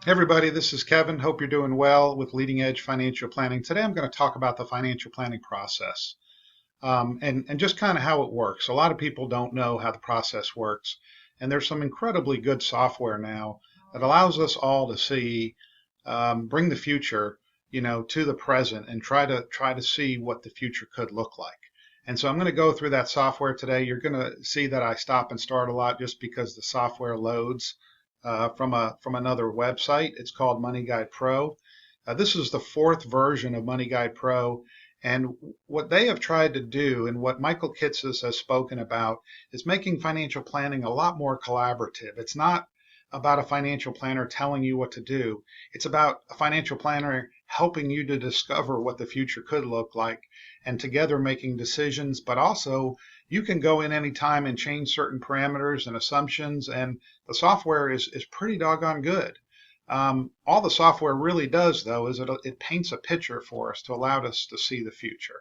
Hey everybody, this is Kevin. Hope you're doing well with Leading Edge Financial Planning. Today I'm going to talk about the financial planning process and just kind of how it works. A lot of people don't know how the process works, and there's some incredibly good software now that allows us all to see, bring the future, to the present and try to see what the future could look like. And so I'm going to go through that software today. You're going to see that I stop and start a lot just because the software loads from another website. It's called Money Guide Pro. This is the fourth version of Money Guide Pro. And what they have tried to do, and what Michael Kitces has spoken about, is making financial planning a lot more collaborative. It's not about a financial planner telling you what to do. It's about a financial planner helping you to discover what the future could look like and together making decisions, but also you can go in anytime and change certain parameters and assumptions, and the software is pretty doggone good. All the software really does, though, is it paints a picture for us to allow us to see the future.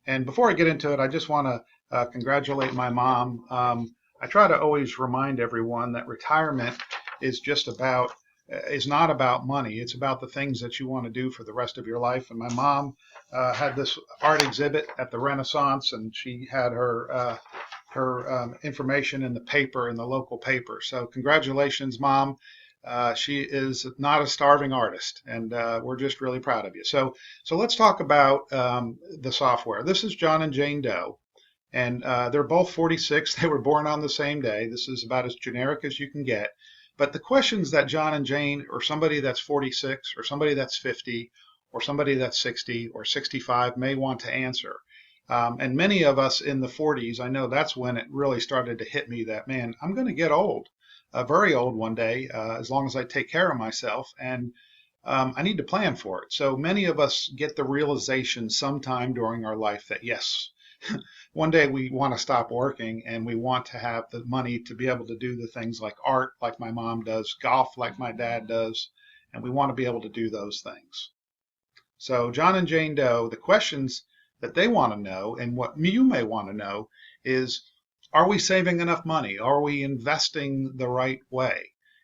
And before I get into it, I just want to congratulate my mom. I try to always remind everyone that retirement is just about is not about money. It's about the things that you want to do for the rest of your life. And my mom had this art exhibit at the Renaissance, and she had her information in the paper, in the local paper. So congratulations, Mom. She is not a starving artist, and we're just really proud of you. So let's talk about the software. This is John and Jane Doe, and they're both 46. They were born on the same day. This is about as generic as you can get. But the questions that John and Jane, or somebody that's 46, or somebody that's 50, or somebody that's 60 or 65 may want to answer. And many of us in the 40s, I know that's when it really started to hit me that, man, I'm going to get old, very old one day, as long as I take care of myself. And I need to plan for it. So many of us get the realization sometime during our life that, yes, one day we want to stop working and we want to have the money to be able to do the things like art, like my mom does, golf, like my dad does, and we want to be able to do those things. So John and Jane Doe, the questions that they want to know and what you may want to know is, are we saving enough money? Are we investing the right way?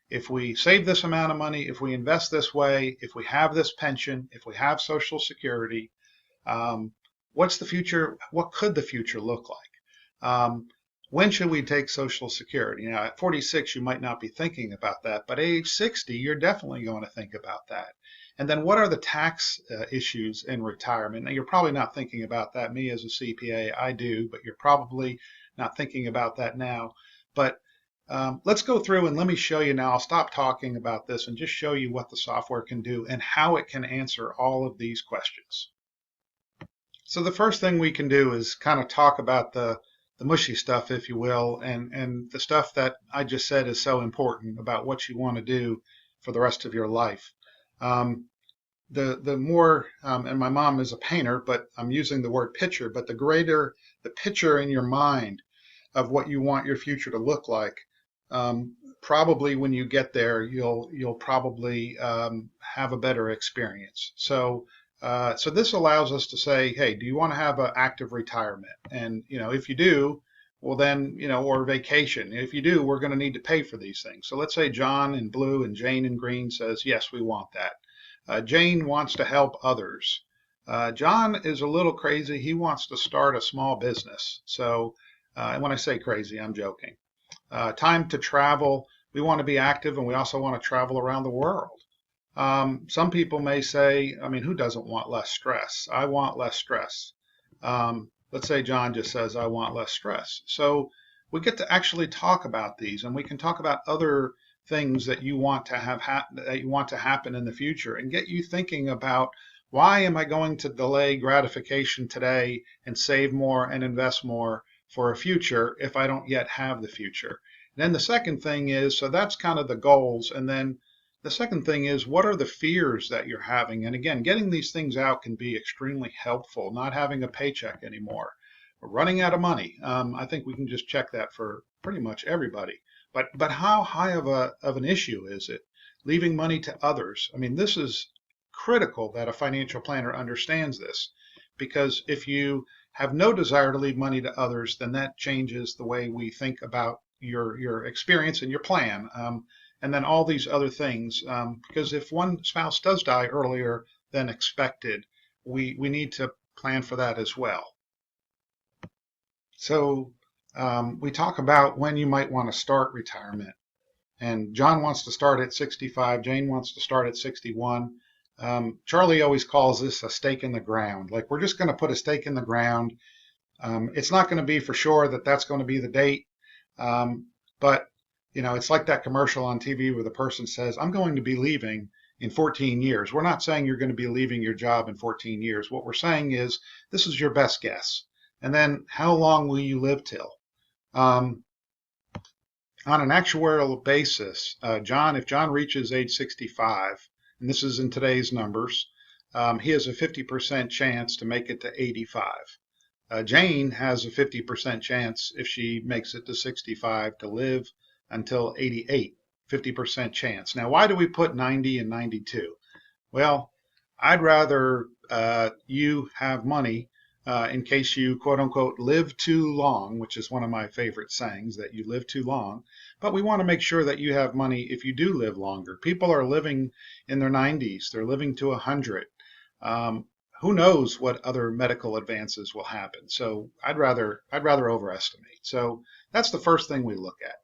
If we save this amount of money, if we invest this way, if we have this pension, if we have Social Security, um, what's the future? What could the future look like? When should we take Social Security? Now, at 46, you might not be thinking about that, but at age 60, you're definitely going to think about that. And then what are the tax issues in retirement? Now, you're probably not thinking about that. Me as a CPA, I do, but you're probably not thinking about that now. But let's go through and let me show you now. I'll stop talking about this and just show you what the software can do and how it can answer all of these questions. So the first thing we can do is kind of talk about the mushy stuff, if you will, and the stuff that I just said is so important about what you want to do for the rest of your life. Um, the more, and my mom is a painter, but I'm using the word picture, but the greater the picture in your mind of what you want your future to look like, probably when you get there, you'll probably have a better experience. So this allows us to say, hey, do you want to have an active retirement? And if you do, well then, or vacation. If you do, we're going to need to pay for these things. So let's say John in blue and Jane in green says, yes, we want that. Jane wants to help others. John is a little crazy. He wants to start a small business. So, and when I say crazy, I'm joking. Time to travel. We want to be active and we also want to travel around the world. Some people may say, I mean, who doesn't want less stress? I want less stress. Let's say John just says, I want less stress. So we get to actually talk about these, and we can talk about other things that you want to have that you want to happen in the future, and get you thinking about, why am I going to delay gratification today and save more and invest more for a future if I don't yet have the future? And then the second thing is, so that's kind of the goals, and then the second thing is, what are the fears that you're having? And again, getting these things out can be extremely helpful. Not having a paycheck anymore, running out of money. I think we can just check that for pretty much everybody. But how high of an issue is it? Leaving money to others. I mean, this is critical that a financial planner understands this, because if you have no desire to leave money to others, then that changes the way we think about your experience and your plan. and then all these other things. Because if one spouse does die earlier than expected, we need to plan for that as well. So we talk about when you might want to start retirement. And John wants to start at 65. Jane wants to start at 61. Charlie always calls this a stake in the ground. Like, we're just going to put a stake in the ground. It's not going to be for sure that that's going to be the date. But, it's like that commercial on TV where the person says, I'm going to be leaving in 14 years. We're not saying you're going to be leaving your job in 14 years. What we're saying is this is your best guess. And then how long will you live till? On an actuarial basis, if John reaches age 65, and this is in today's numbers, he has a 50% chance to make it to 85. Jane has a 50% chance, if she makes it to 65, to live until 88. 50% chance. Now, why do we put 90 and 92? Well, I'd rather you have money in case you, quote unquote, live too long, which is one of my favorite sayings, that you live too long. But we want to make sure that you have money if you do live longer. People are living in their 90s. They're living to 100. Who knows what other medical advances will happen? So I'd rather overestimate. So that's the first thing we look at.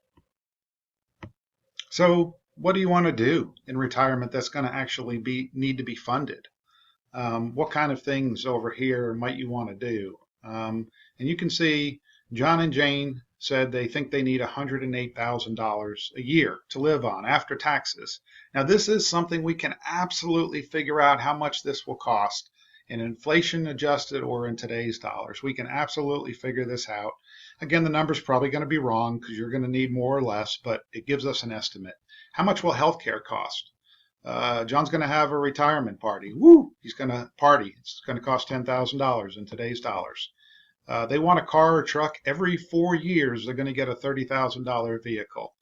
So what do you want to do in retirement that's going to actually need to be funded? What kind of things over here might you want to do? And you can see John and Jane said they think they need $108,000 a year to live on after taxes. Now, this is something we can absolutely figure out how much this will cost in inflation adjusted or in today's dollars. We can absolutely figure this out. Again, the number's probably going to be wrong because you're going to need more or less, but it gives us an estimate. How much will healthcare cost? John's going to have a retirement party. Woo! He's going to party. It's going to cost $10,000 in today's dollars. They want a car or truck. Every 4 years, they're going to get a $30,000 vehicle.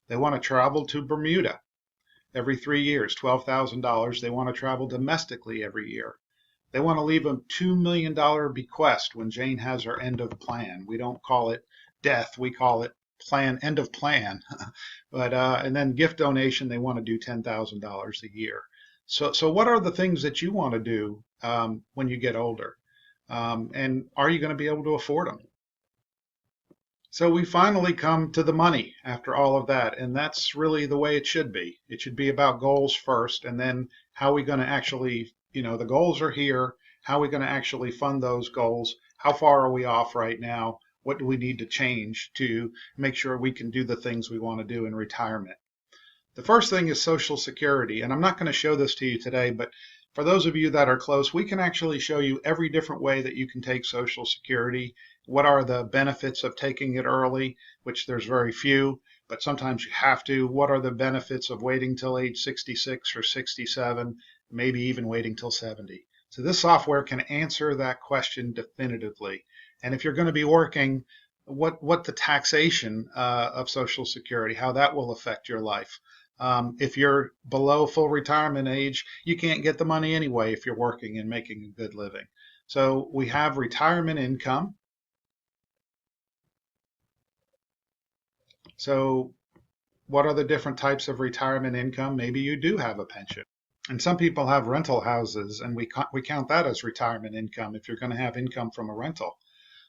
They want to travel to Bermuda every 3 years, $12,000. They want to travel domestically every year. They want to leave a $2 million bequest when Jane has her end of plan. We don't call it death. We call it end of plan. But and then gift donation, they want to do $10,000 a year. So what are the things that you want to do when you get older? And are you going to be able to afford them? So we finally come to the money after all of that, and that's really the way it should be. It should be about goals first, and then how are we going to actually, the goals are here. How are we going to actually fund those goals? How far are we off right now? What do we need to change to make sure we can do the things we want to do in retirement? The first thing is Social Security, and I'm not going to show this to you today, but for those of you that are close, we can actually show you every different way that you can take Social Security. What are the benefits of taking it early, which there's very few, but sometimes you have to. What are the benefits of waiting till age 66 or 67, maybe even waiting till 70? So this software can answer that question definitively. And if you're going to be working, what the taxation of Social Security, how that will affect your life. If you're below full retirement age, you can't get the money anyway if you're working and making a good living. So we have retirement income. So what are the different types of retirement income? Maybe you do have a pension. And some people have rental houses, and we count that as retirement income if you're going to have income from a rental.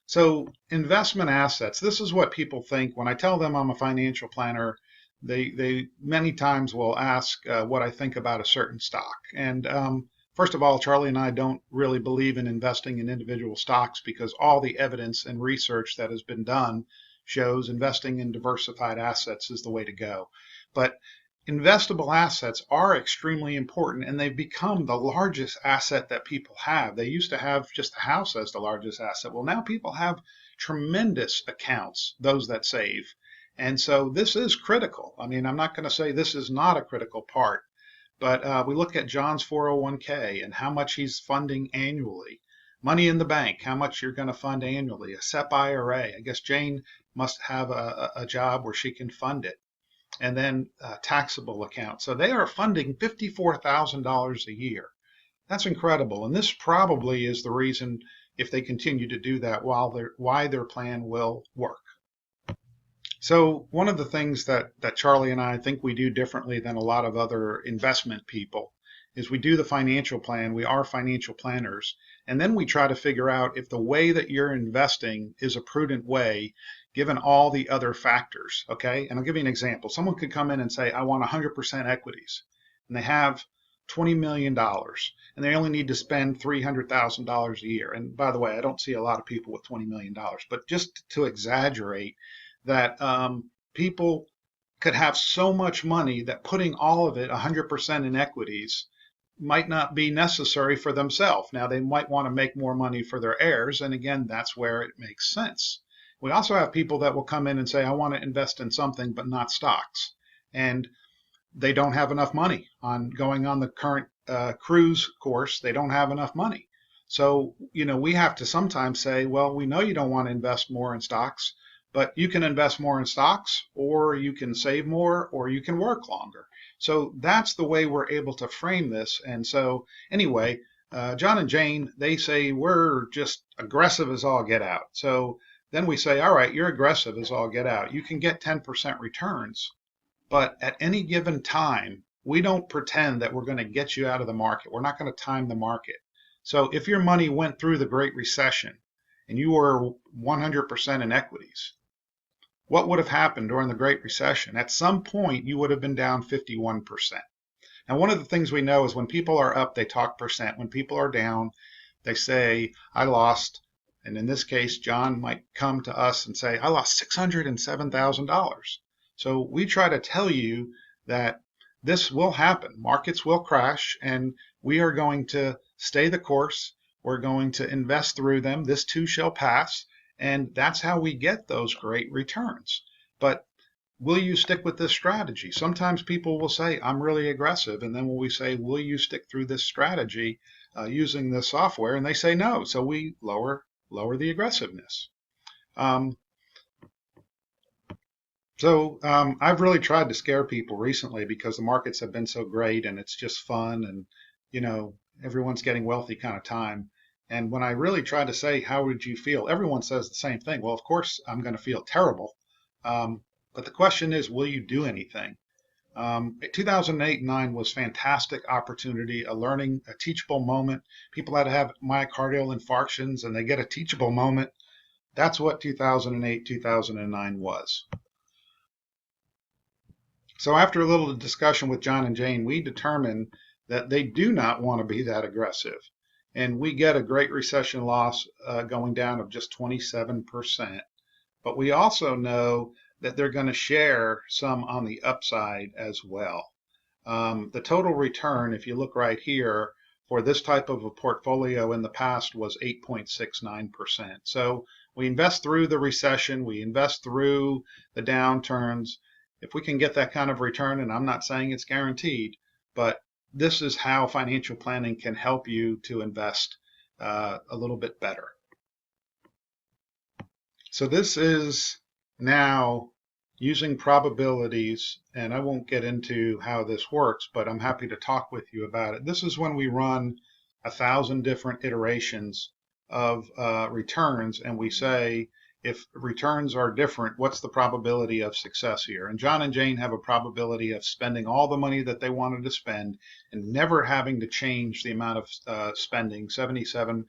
So investment assets, this is what people think. When I tell them I'm a financial planner, they many times will ask what I think about a certain stock. And first of all, Charlie and I don't really believe in investing in individual stocks because all the evidence and research that has been done shows investing in diversified assets is the way to go. But investable assets are extremely important, and they've become the largest asset that people have. They used to have just the house as the largest asset. Well, now people have tremendous accounts, those that save. And so this is critical. I mean, I'm not going to say this is not a critical part, but we look at John's 401k and how much he's funding annually. Money in the bank, how much you're going to fund annually. A SEP IRA. I guess Jane must have a job where she can fund it. And then taxable accounts. So they are funding $54,000 a year. That's incredible. And this probably is the reason, if they continue to do that, why their plan will work. So one of the things that Charlie and I think we do differently than a lot of other investment people is we do the financial plan. We are financial planners, and then we try to figure out if the way that you're investing is a prudent way given all the other factors. Okay, and I'll give you an example. Someone could come in and say, I want 100% equities, and they have $20 million, and they only need to spend $300,000 a year. And by the way, I don't see a lot of people with $20 million, but just to exaggerate that people could have so much money that putting all of it 100% in equities might not be necessary for themselves. Now, they might want to make more money for their heirs, and again, that's where it makes sense. We also have people that will come in and say, I want to invest in something, but not stocks. And they don't have enough money on going on the current cruise course. They don't have enough money. So, we have to sometimes say, well, we know you don't want to invest more in stocks, but you can invest more in stocks, or you can save more, or you can work longer. So that's the way we're able to frame this. And so, anyway, John and Jane, they say we're just aggressive as all get out. So then we say, all right, you're aggressive as all get out. You can get 10% returns, but at any given time, we don't pretend that we're going to get you out of the market. We're not going to time the market. So if your money went through the Great Recession and you were 100% in equities, what would have happened during the Great Recession? At some point, you would have been down 51%. Now, one of the things we know is when people are up, they talk percent. When people are down, they say, I lost. And in this case, John might come to us and say, I lost $607,000. So we try to tell you that this will happen. Markets will crash, and we are going to stay the course. We're going to invest through them. This too shall pass. And that's how we get those great returns. But will you stick with this strategy? Sometimes people will say, I'm really aggressive. And then when we say, will you stick through this strategy using this software? And they say no. So we lower the aggressiveness. I've really tried to scare people recently because the markets have been so great and it's just fun and, everyone's getting wealthy kind of time. And when I really try to say, how would you feel? Everyone says the same thing. Well, of course, I'm going to feel terrible. But the question is, will you do anything? 2008 and 9 was fantastic opportunity, a teachable moment. People had to have myocardial infarctions and they get a teachable moment. That's what 2008, 2009 was. So after a little discussion with John and Jane, we determined that they do not want to be that aggressive. And we get a Great Recession loss going down of just 27%. But we also know that they're going to share some on the upside as well. The total return, if you look right here, for this type of a portfolio in the past was 8.69%. So we invest through the recession, we invest through the downturns. If we can get that kind of return, and I'm not saying it's guaranteed, but this is how financial planning can help you to invest a little bit better. So this is now using probabilities, and I won't get into how this works, but I'm happy to talk with you about it. This is when we run 1,000 different iterations of returns, and we say, if returns are different, what's the probability of success here? And John and Jane have a probability of spending all the money that they wanted to spend and never having to change the amount of spending, 77%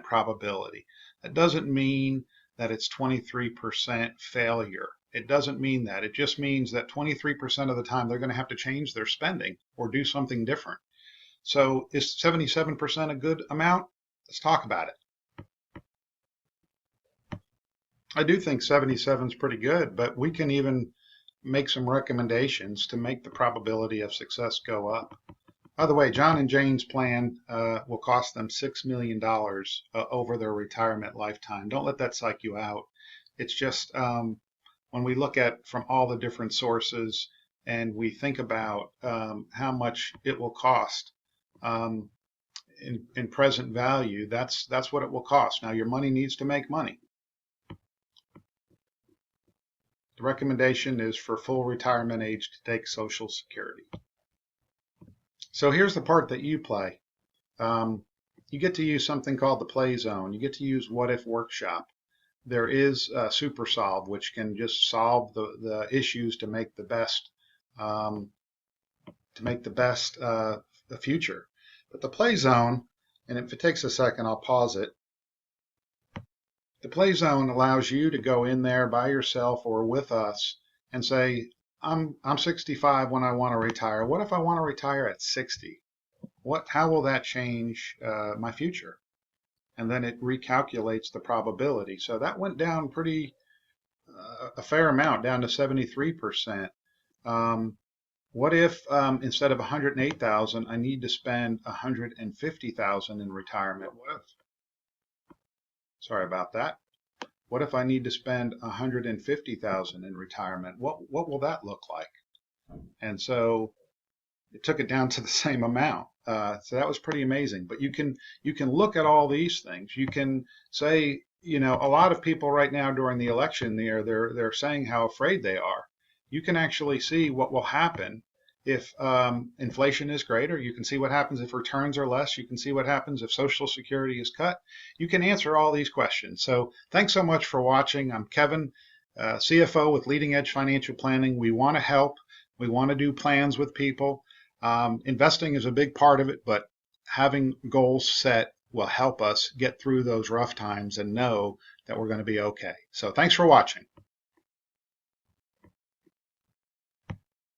probability. That doesn't mean that it's 23% failure. It doesn't mean that. It just means that 23% of the time they're going to have to change their spending or do something different. So is 77% a good amount? Let's talk about it. I do think 77 is pretty good, but we can even make some recommendations to make the probability of success go up. By the way, John and Jane's plan will cost them $6 million over their retirement lifetime. Don't let that psych you out. It's just when we look at from all the different sources and we think about how much it will cost in present value, that's what it will cost. Now, your money needs to make money. The recommendation is for full retirement age to take Social Security. So here's the part that you play. You get to use something called the play zone. You get to use What If Workshop. there is SuperSolve, which can just solve the issues to make the best um, the future. But the play zone, and if it takes a second, I'll pause it. The play zone allows you to go in there by yourself or with us and say, I'm 65 when I want to retire. What if I want to retire at 60? How will that change my future? And then it recalculates the probability. So that went down a fair amount, down to 73%. What if instead of 108,000, I need to spend 150,000 in retirement? Sorry about that. What if I need to spend 150,000 in retirement? What will that look like? And so it took it down to the same amount. So that was pretty amazing. But you can look at all these things. You can say, a lot of people right now during the election, they're saying how afraid they are. You can actually see what will happen if inflation is greater. You can see what happens if returns are less. You can see what happens if Social Security is cut. You can answer all these questions. So thanks so much for watching. I'm Kevin, CFO with Leading Edge Financial Planning. We want to help. We want to do plans with people. Investing is a big part of it, but having goals set will help us get through those rough times and know that we're going to be okay. So thanks for watching.